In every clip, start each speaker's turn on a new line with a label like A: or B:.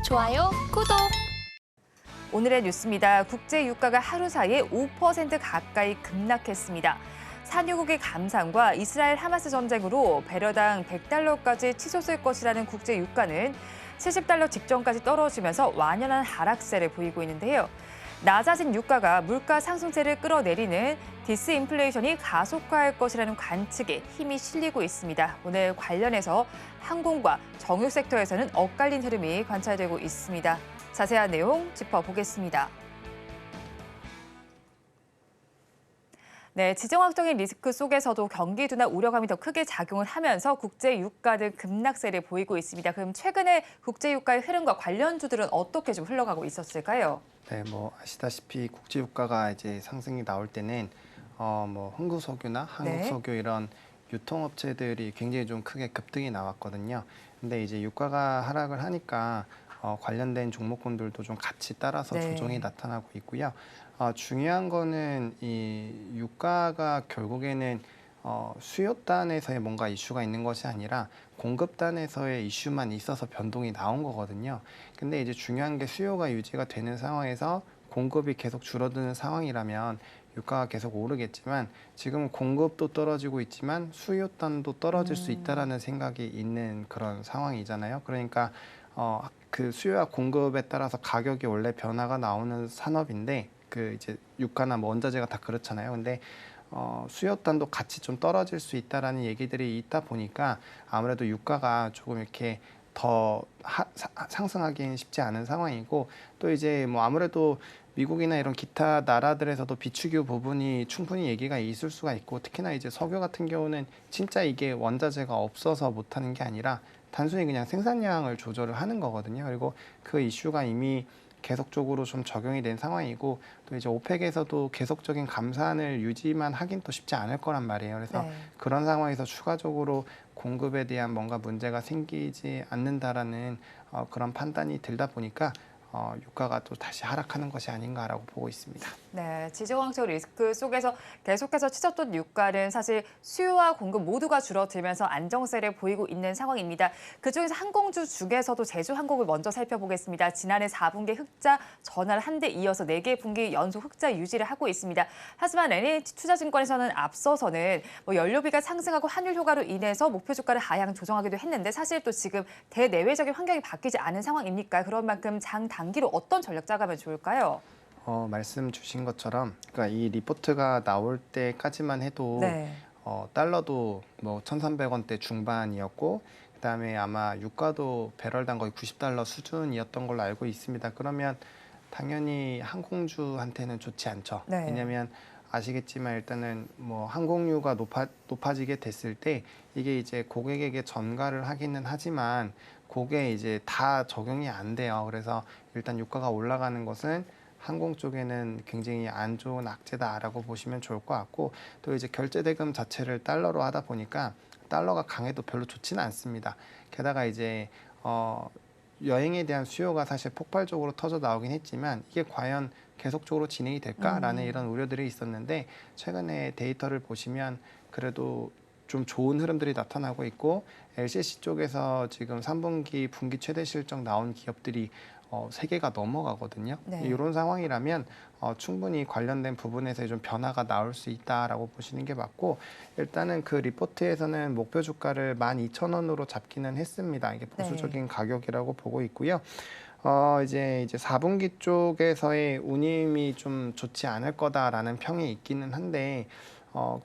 A: 좋아요, 구독!
B: 오늘의 뉴스입니다. 국제 유가가 하루 사이에 5% 가까이 급락했습니다. 산유국의 감산과 이스라엘 하마스 전쟁으로 배럴당 100달러까지 치솟을 것이라는 국제 유가는 70달러 직전까지 떨어지면서 완연한 하락세를 보이고 있는데요. 낮아진 유가가 물가 상승세를 끌어내리는 디스인플레이션이 가속화할 것이라는 관측에 힘이 실리고 있습니다. 오늘 관련해서 항공과 정유 섹터에서는 엇갈린 흐름이 관찰되고 있습니다. 자세한 내용 짚어보겠습니다. 네, 지정학적인 리스크 속에서도 경기 둔화 우려감이 더 크게 작용을 하면서 국제 유가 등 급락세를 보이고 있습니다. 그럼 최근에 국제 유가의 흐름과 관련주들은 어떻게 좀 흘러가고 있었을까요?
C: 네, 아시다시피 국제 유가가 이제 상승이 나올 때는 흥구석유나 한국석유 이런 유통업체들이 굉장히 좀 크게 급등이 나왔거든요. 근데 이제 유가가 하락을 하니까 관련된 종목군들도 좀 같이 따라서 조정이 나타나고 있고요. 중요한 거는 이 유가가 결국에는 수요단에서의 뭔가 이슈가 있는 것이 아니라 공급단에서의 이슈만 있어서 변동이 나온 거거든요. 근데 이제 중요한 게 수요가 유지가 되는 상황에서 공급이 계속 줄어드는 상황이라면 유가가 계속 오르겠지만 지금 공급도 떨어지고 있지만 수요단도 떨어질 수 있다라는 생각이 있는 그런 상황이잖아요. 그러니까 그 수요와 공급에 따라서 가격이 원래 변화가 나오는 산업인데 그 이제 유가나 원자재가 다 그렇잖아요. 근데 수요단도 같이 좀 떨어질 수 있다라는 얘기들이 있다 보니까 아무래도 유가가 조금 이렇게 더 상승하기는 쉽지 않은 상황이고 또 이제 아무래도 미국이나 이런 기타 나라들에서도 비축유 부분이 충분히 얘기가 있을 수가 있고 특히나 이제 석유 같은 경우는 진짜 이게 원자재가 없어서 못하는 게 아니라 단순히 그냥 생산량을 조절을 하는 거거든요. 그리고 그 이슈가 이미 계속적으로 좀 적용이 된 상황이고 또 이제 오펙에서도 계속적인 감산을 유지만 하긴 또 쉽지 않을 거란 말이에요. 그래서 그런 상황에서 추가적으로 공급에 대한 뭔가 문제가 생기지 않는다라는 그런 판단이 들다 보니까 유가가 또 다시 하락하는 것이 아닌가라고 보고 있습니다.
B: 네, 지정학적 리스크 속에서 계속해서 치솟던 유가는 사실 수요와 공급 모두가 줄어들면서 안정세를 보이고 있는 상황입니다. 그중에서 항공주 중에서도 제주항공을 먼저 살펴보겠습니다. 지난해 4분기 흑자 전환 한 대 이어서 4개 분기 연속 흑자 유지를 하고 있습니다. 하지만 NH투자증권에서는 앞서서는 연료비가 상승하고 환율 효과로 인해서 목표 주가를 하향 조정하기도 했는데 사실 또 지금 대내외적인 환경이 바뀌지 않은 상황입니까? 그런 만큼 장단기로 어떤 전략 짜가면 좋을까요?
C: 말씀 주신 것처럼 그러니까 이 리포트가 나올 때까지만 해도 달러도 1,300원대 중반이었고 그다음에 아마 유가도 배럴당 거의 90달러 수준이었던 걸로 알고 있습니다. 그러면 당연히 항공주한테는 좋지 않죠. 왜냐하면 아시겠지만 일단은 항공유가 높아지게 됐을 때 이게 이제 고객에게 전가를 하기는 하지만 그게 이제 다 적용이 안 돼요. 그래서 일단 유가가 올라가는 것은 항공 쪽에는 굉장히 안 좋은 악재다라고 보시면 좋을 것 같고 또 이제 결제 대금 자체를 달러로 하다 보니까 달러가 강해도 별로 좋지는 않습니다. 게다가 이제 여행에 대한 수요가 사실 폭발적으로 터져 나오긴 했지만 이게 과연 계속적으로 진행이 될까라는 이런 우려들이 있었는데 최근에 데이터를 보시면 그래도 좀 좋은 흐름들이 나타나고 있고 LCC 쪽에서 지금 3분기 분기 최대 실적 나온 기업들이 3개가 넘어가거든요. 이런 상황이라면 충분히 관련된 부분에서 좀 변화가 나올 수 있다라고 보시는 게 맞고 일단은 그 리포트에서는 목표 주가를 12,000원으로 잡기는 했습니다. 이게 보수적인 가격이라고 보고 있고요. 이제 4분기 쪽에서의 운임이 좀 좋지 않을 거다라는 평이 있기는 한데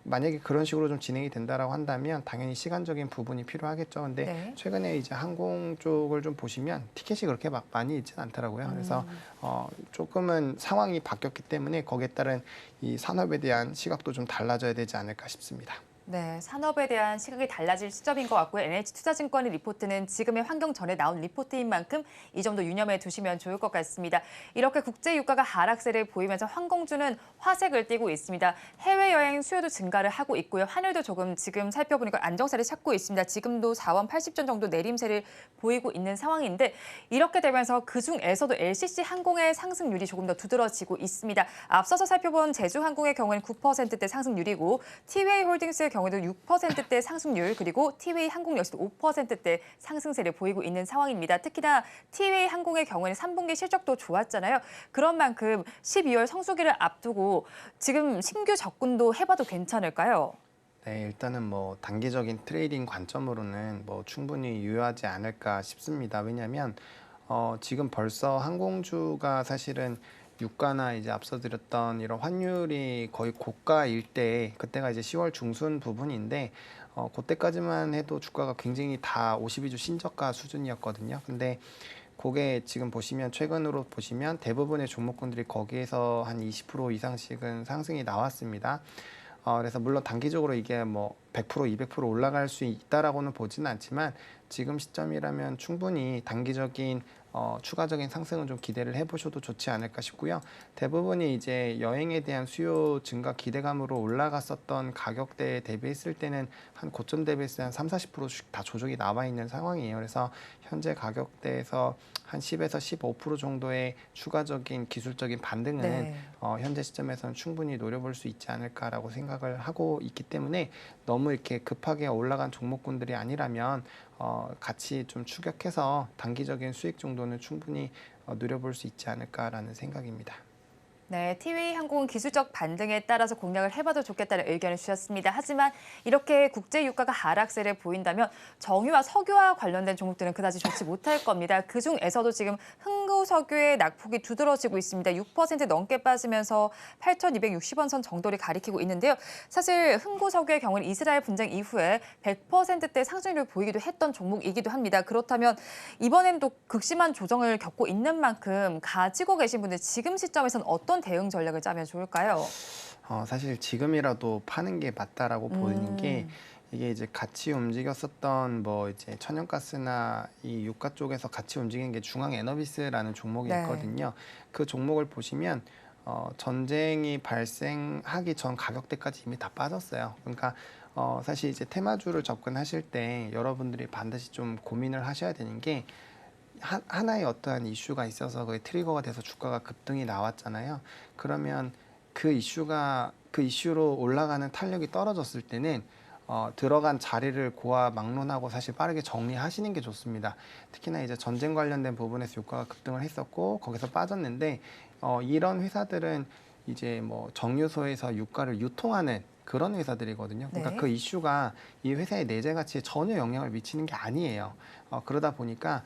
C: 만약에 그런 식으로 좀 진행이 된다라고 한다면 당연히 시간적인 부분이 필요하겠죠. 근데 최근에 이제 항공 쪽을 좀 보시면 티켓이 그렇게 막 많이 있지는 않더라고요. 그래서 조금은 상황이 바뀌었기 때문에 거기에 따른 이 산업에 대한 시각도 좀 달라져야 되지 않을까 싶습니다.
B: 네, 산업에 대한 시각이 달라질 시점인 것 같고요. NH투자증권의 리포트는 지금의 환경 전에 나온 리포트인 만큼 이 점도 유념해 두시면 좋을 것 같습니다. 이렇게 국제 유가가 하락세를 보이면서 항공주는 화색을 띠고 있습니다. 해외여행 수요도 증가를 하고 있고요. 환율도 조금 지금 살펴보니까 안정세를 찾고 있습니다. 지금도 4원 80전 정도 내림세를 보이고 있는 상황인데 이렇게 되면서 그중에서도 LCC 항공의 상승률이 조금 더 두드러지고 있습니다. 앞서서 살펴본 제주항공의 경우에는 9%대 상승률이고 티웨이홀딩스의 경우에도 6%대 상승률, 그리고 티웨이 항공 역시도 5%대 상승세를 보이고 있는 상황입니다. 특히나 티웨이 항공의 경우에는 3분기 실적도 좋았잖아요. 그런 만큼 12월 성수기를 앞두고 지금 신규 접근도 해봐도 괜찮을까요?
C: 네, 일단은 뭐 단기적인 트레이딩 관점으로는 뭐 충분히 유효하지 않을까 싶습니다. 왜냐하면 지금 벌써 항공주가 사실은 유가나 이제 앞서 드렸던 이런 환율이 거의 고가일 때 그때가 이제 10월 중순 부분인데 그때까지만 해도 주가가 굉장히 다 52주 신저가 수준이었거든요. 근데 그게 지금 보시면 최근으로 보시면 대부분의 종목군들이 거기에서 한 20% 이상씩은 상승이 나왔습니다. 그래서 물론 단기적으로 이게 뭐 100%, 200% 올라갈 수 있다라고는 보지는 않지만 지금 시점이라면 충분히 단기적인 추가적인 상승은 좀 기대를 해보셔도 좋지 않을까 싶고요. 대부분이 이제 여행에 대한 수요 증가 기대감으로 올라갔었던 가격대에 대비했을 때는 한 고점 대비해서 한 3, 40%씩 다 조정이 나와 있는 상황이에요. 그래서 현재 가격대에서 한 10에서 15% 정도의 추가적인 기술적인 반등은
B: 네.
C: 현재 시점에서는 충분히 노려볼 수 있지 않을까라고 생각을 하고 있기 때문에 너무 이렇게 급하게 올라간 종목군들이 아니라면 같이 좀 추격해서 단기적인 수익 정도는 충분히 누려볼 수 있지 않을까라는 생각입니다.
B: 네, 티웨이 항공 기술적 반등에 따라서 공략을 해봐도 좋겠다는 의견을 주셨습니다. 하지만 이렇게 국제 유가가 하락세를 보인다면 정유와 석유와 관련된 종목들은 그다지 좋지 못할 겁니다. 그중에서도 지금 흥구석유의 낙폭이 두드러지고 있습니다. 6% 넘게 빠지면서 8,260원 선 정도를 가리키고 있는데요. 사실 흥구석유의 경우는 이스라엘 분쟁 이후에 100%대 상승률을 보이기도 했던 종목이기도 합니다. 그렇다면 이번엔 또 극심한 조정을 겪고 있는 만큼 가지고 계신 분들 지금 시점에서는 어떤 대응 전략을 짜면 좋을까요?
C: 사실 지금이라도 파는 게 맞다라고 보이는 게 이게 이제 같이 움직였었던 뭐 이제 천연가스나 이 유가 쪽에서 같이 움직이는 게 중앙에너비스라는 종목이
B: 네.
C: 있거든요. 그 종목을 보시면 전쟁이 발생하기 전 가격대까지 이미 다 빠졌어요. 그러니까 사실 이제 테마주를 접근하실 때 여러분들이 반드시 좀 고민을 하셔야 되는 게 하나의 어떠한 이슈가 있어서 그게 트리거가 돼서 주가가 급등이 나왔잖아요. 그러면 그 이슈로 올라가는 탄력이 떨어졌을 때는 들어간 자리를 고아 막론하고 사실 빠르게 정리하시는 게 좋습니다. 특히나 이제 전쟁 관련된 부분에서 유가가 급등을 했었고 거기서 빠졌는데 이런 회사들은 이제 뭐 정유소에서 유가를 유통하는 그런 회사들이거든요. 그러니까
B: 네.
C: 그 이슈가 이 회사의 내재 가치에 전혀 영향을 미치는 게 아니에요. 그러다 보니까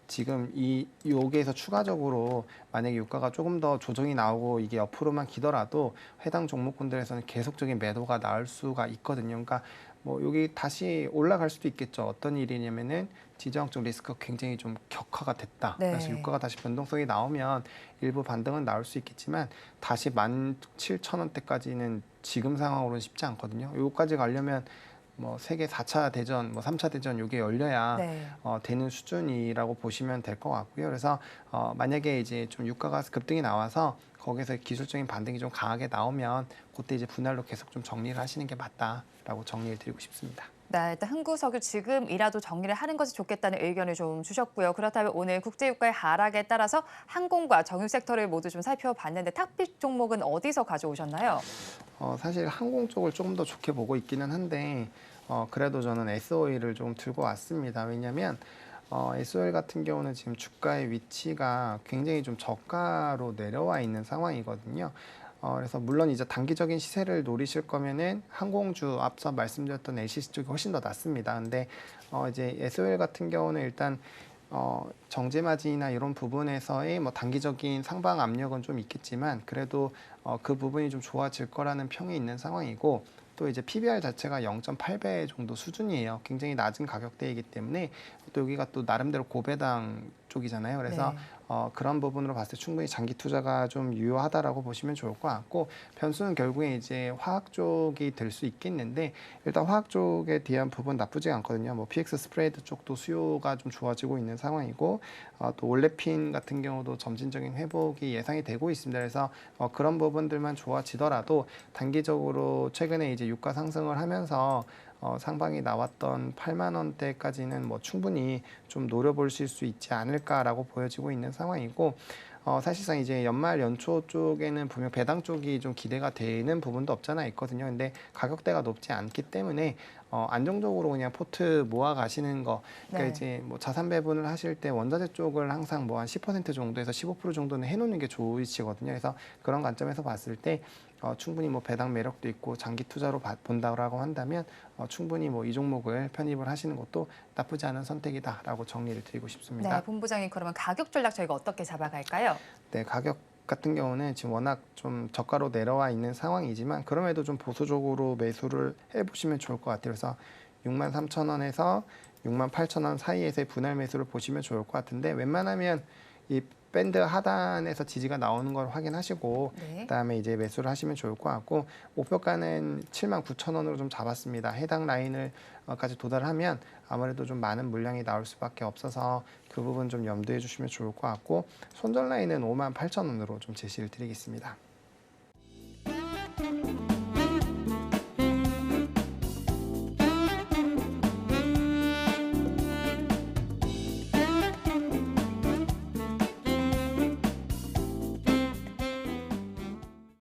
C: 지금 여기에서 추가적으로 만약에 유가가 조금 더 조정이 나오고 이게 옆으로만 기더라도 해당 종목군들에서는 계속적인 매도가 나올 수가 있거든요. 그러니까 뭐 여기 다시 올라갈 수도 있겠죠. 어떤 일이냐면은 지정학적 리스크가 굉장히 좀 격화가 됐다.
B: 네.
C: 그래서 유가가 다시 변동성이 나오면 일부 반등은 나올 수 있겠지만 다시 17,000원대까지는 지금 상황으로는 쉽지 않거든요. 여기까지 가려면 뭐 세계 4차 대전, 뭐 3차 대전 이게 열려야
B: 네.
C: 되는 수준이라고 보시면 될 것 같고요. 그래서 만약에 이제 좀 유가가 급등이 나와서 거기서 기술적인 반등이 좀 강하게 나오면 그때 이제 분할로 계속 좀 정리를 하시는 게 맞다라고 정리를 드리고 싶습니다.
B: 네, 일단 흥구석유 지금이라도 정리를 하는 것이 좋겠다는 의견을 좀 주셨고요. 그렇다면 오늘 국제유가의 하락에 따라서 항공과 정유 섹터를 모두 좀 살펴봤는데 탑픽 종목은 어디서 가져오셨나요?
C: 사실 항공 쪽을 조금 더 좋게 보고 있기는 한데 그래도 저는 SOE를 좀 들고 왔습니다. 왜냐하면 SOE 같은 경우는 지금 주가의 위치가 굉장히 좀 저가로 내려와 있는 상황이거든요. 그래서 물론 이제 단기적인 시세를 노리실 거면은 항공주 앞서 말씀드렸던 LCC 쪽이 훨씬 더 낫습니다. 근데 이제 SOE 같은 경우는 일단 정제 마진이나 이런 부분에서의 뭐 단기적인 상방 압력은 좀 있겠지만 그래도 그 부분이 좀 좋아질 거라는 평이 있는 상황이고 또 이제 PBR 자체가 0.8배 정도 수준이에요. 굉장히 낮은 가격대이기 때문에 또 여기가 또 나름대로 고배당 쪽이잖아요. 그래서
B: 네.
C: 그런 부분으로 봤을 때 충분히 장기 투자가 좀 유효하다라고 보시면 좋을 것 같고 변수는 결국에 이제 화학 쪽이 될 수 있겠는데 일단 화학 쪽에 대한 부분 나쁘지 않거든요. 뭐 PX 스프레드 쪽도 수요가 좀 좋아지고 있는 상황이고 또 올레핀 같은 경우도 점진적인 회복이 예상이 되고 있습니다. 그래서 그런 부분들만 좋아지더라도 단기적으로 최근에 이제 유가 상승을 하면서 상방이 나왔던 8만 원대까지는 뭐 충분히 좀 노려보실 수 있지 않을까라고 보여지고 있는 상황이고 사실상 이제 연말 연초 쪽에는 분명 배당 쪽이 좀 기대가 되는 부분도 없잖아 있거든요. 근데 가격대가 높지 않기 때문에 안정적으로 그냥 포트 모아 가시는 거. 그러니까 이제 뭐 자산 배분을 하실 때 원자재 쪽을 항상 뭐 한 10% 정도에서 15% 정도는 해놓는 게 좋은 위치거든요. 그래서 그런 관점에서 봤을 때 충분히 뭐 배당 매력도 있고 장기 투자로 본다라고 한다면 충분히 뭐 이 종목을 편입을 하시는 것도 나쁘지 않은 선택이다라고 정리를 드리고 싶습니다.
B: 네, 본부장님 그러면 가격 전략 저희가 어떻게 잡아갈까요?
C: 네, 가격 같은 경우는 지금 워낙 좀 저가로 내려와 있는 상황이지만 그럼에도 좀 보수적으로 매수를 해보시면 좋을 것 같아요. 그래서 63,000원에서 68,000원 사이에서의 분할 매수를 보시면 좋을 것 같은데 웬만하면 이 밴드 하단에서 지지가 나오는 걸 확인하시고 그다음에 이제 매수를 하시면 좋을 것 같고 목표가는 79,000원으로 좀 잡았습니다. 해당 라인을 까지 도달하면 아무래도 좀 많은 물량이 나올 수밖에 없어서 그 부분 좀 염두해 주시면 좋을 것 같고 손절 라인은 58,000원으로 좀 제시를 드리겠습니다.